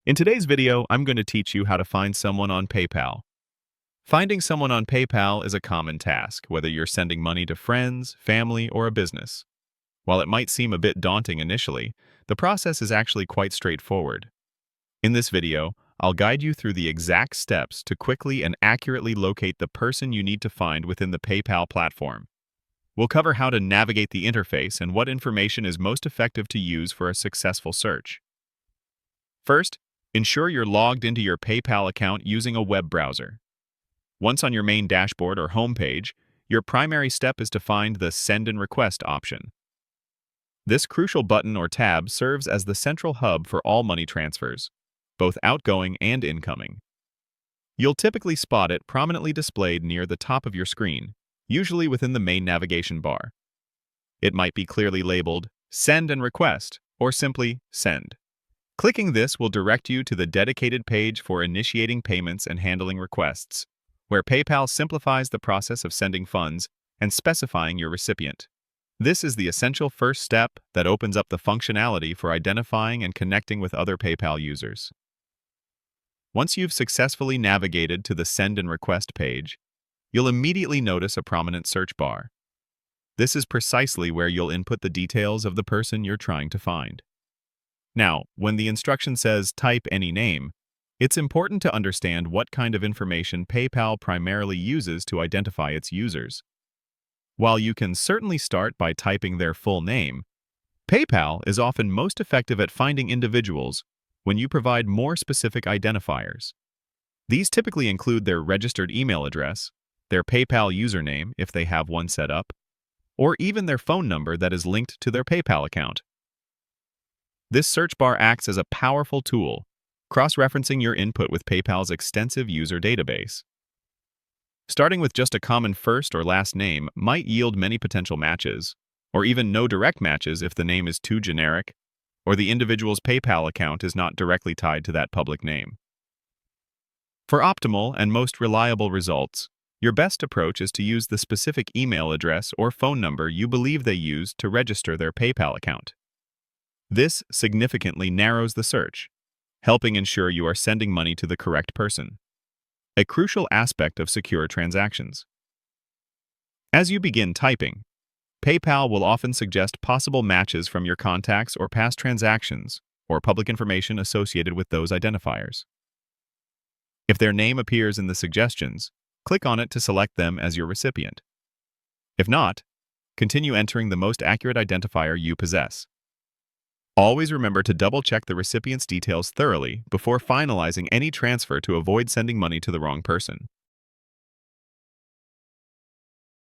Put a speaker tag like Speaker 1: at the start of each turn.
Speaker 1: In today's video, I'm going to teach you how to find someone on PayPal. Finding someone on PayPal is a common task, whether you're sending money to friends, family, or a business. While it might seem a bit daunting initially, the process is actually quite straightforward. In this video, I'll guide you through the exact steps to quickly and accurately locate the person you need to find within the PayPal platform. We'll cover how to navigate the interface and what information is most effective to use for a successful search. First, ensure you're logged into your PayPal account using a web browser. Once on your main dashboard or home page, your primary step is to find the Send and Request option. This crucial button or tab serves as the central hub for all money transfers, both outgoing and incoming. You'll typically spot it prominently displayed near the top of your screen, usually within the main navigation bar. It might be clearly labeled Send and Request, or simply Send. Clicking this will direct you to the dedicated page for initiating payments and handling requests, where PayPal simplifies the process of sending funds and specifying your recipient. This is the essential first step that opens up the functionality for identifying and connecting with other PayPal users. Once you've successfully navigated to the Send and Request page, you'll immediately notice a prominent search bar. This is precisely where you'll input the details of the person you're trying to find. Now, when the instruction says type any name, it's important to understand what kind of information PayPal primarily uses to identify its users. While you can certainly start by typing their full name, PayPal is often most effective at finding individuals when you provide more specific identifiers. These typically include their registered email address, their PayPal username if they have one set up, or even their phone number that is linked to their PayPal account. This search bar acts as a powerful tool, cross-referencing your input with PayPal's extensive user database. Starting with just a common first or last name might yield many potential matches, or even no direct matches if the name is too generic or the individual's PayPal account is not directly tied to that public name. For optimal and most reliable results, your best approach is to use the specific email address or phone number you believe they used to register their PayPal account. This significantly narrows the search, helping ensure you are sending money to the correct person, a crucial aspect of secure transactions. As you begin typing, PayPal will often suggest possible matches from your contacts or past transactions, or public information associated with those identifiers. If their name appears in the suggestions, click on it to select them as your recipient. If not, continue entering the most accurate identifier you possess. Always remember to double-check the recipient's details thoroughly before finalizing any transfer to avoid sending money to the wrong person.